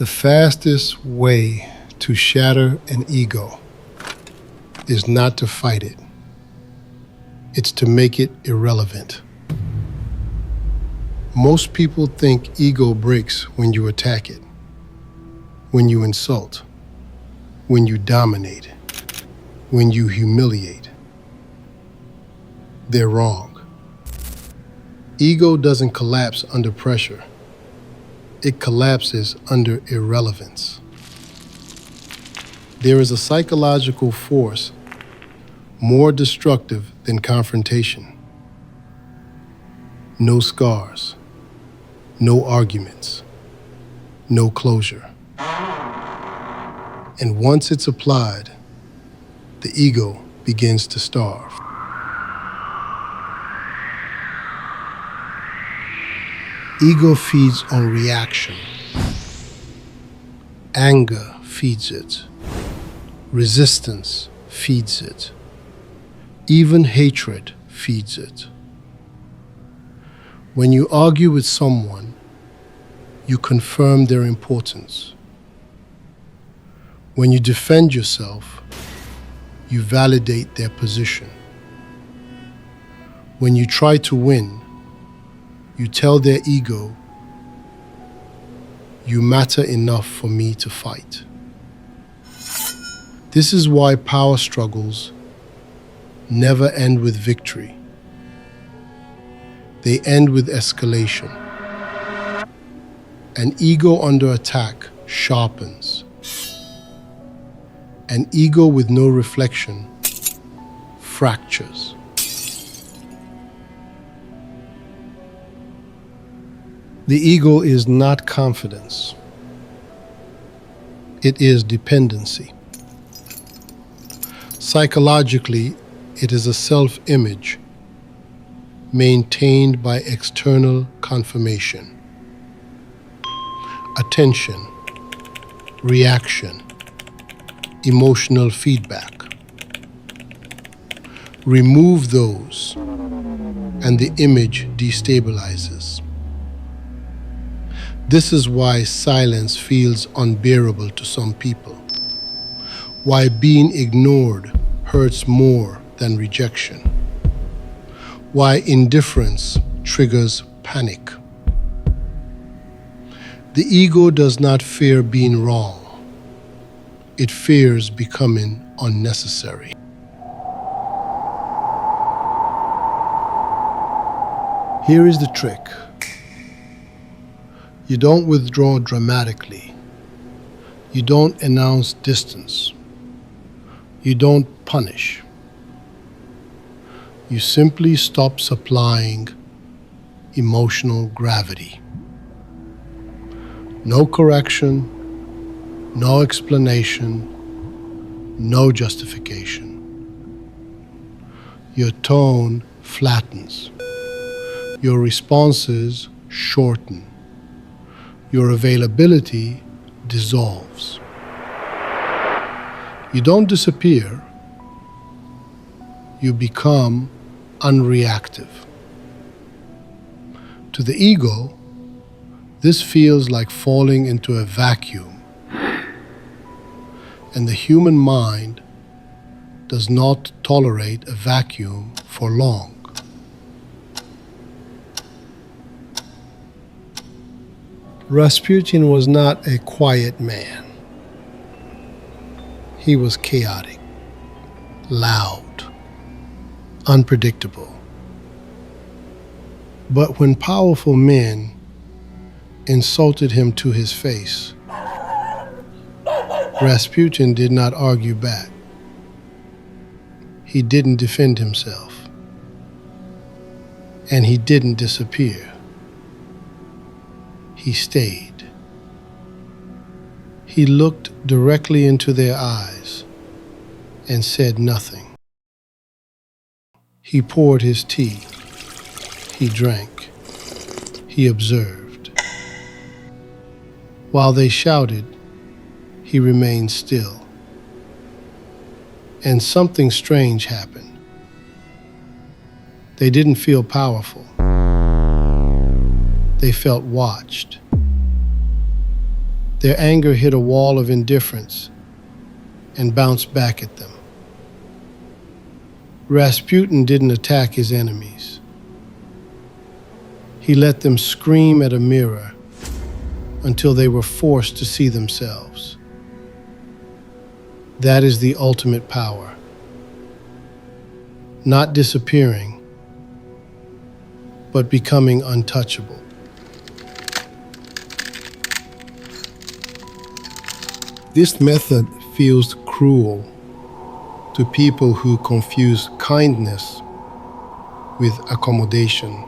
The fastest way to shatter an ego is not to fight it. It's to make it irrelevant. Most people think ego breaks when you attack it, when you insult, when you dominate, when you humiliate. They're wrong. Ego doesn't collapse under pressure. It collapses under irrelevance. There is a psychological force more destructive than confrontation. No scars, no arguments, no closure. And once it's applied, the ego begins to starve. Ego feeds on reaction. Anger feeds it. Resistance feeds it. Even hatred feeds it. When you argue with someone, you confirm their importance. When you defend yourself, you validate their position. When you try to win, you tell their ego, you matter enough for me to fight. This is why power struggles never end with victory. They end with escalation. An ego under attack sharpens. An ego with no reflection fractures. The ego is not confidence. It is dependency. Psychologically, it is a self-image maintained by external confirmation, attention, reaction, emotional feedback. Remove those, and the image destabilizes. This is why silence feels unbearable to some people, why being ignored hurts more than rejection, why indifference triggers panic. The ego does not fear being wrong. It fears becoming unnecessary. Here is the trick. You don't withdraw dramatically. You don't announce distance. You don't punish. You simply stop supplying emotional gravity. No correction, no explanation, no justification. Your tone flattens. Your responses shorten. Your availability dissolves. You don't disappear. You become unreactive. To the ego, this feels like falling into a vacuum. And the human mind does not tolerate a vacuum for long. Rasputin was not a quiet man. He was chaotic, loud, unpredictable. But when powerful men insulted him to his face, Rasputin did not argue back. He didn't defend himself. And he didn't disappear. He stayed. He looked directly into their eyes and said nothing. He poured his tea. He drank. He observed. While they shouted, he remained still. And something strange happened. They didn't feel powerful. They felt watched. Their anger hit a wall of indifference and bounced back at them. Rasputin didn't attack his enemies. He let them scream at a mirror until they were forced to see themselves. That is the ultimate power. Not disappearing, but becoming untouchable. This method feels cruel to people who confuse kindness with accommodation,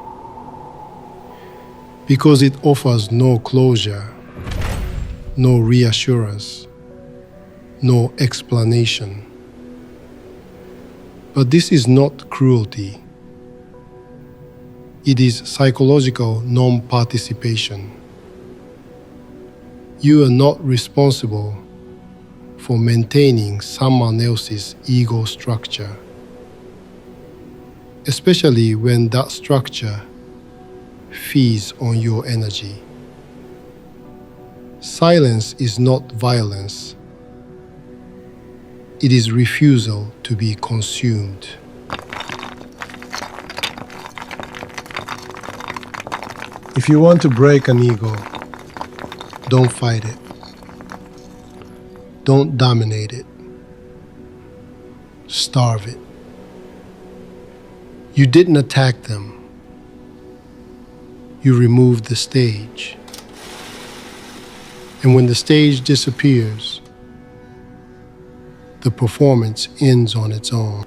because it offers no closure, no reassurance, no explanation. But this is not cruelty. It is psychological non-participation. You are not responsible for maintaining someone else's ego structure, especially when that structure feeds on your energy. Silence is not violence. It is refusal to be consumed. If you want to break an ego, don't fight it. Don't dominate it. Starve it. You didn't attack them. You removed the stage. And when the stage disappears, the performance ends on its own.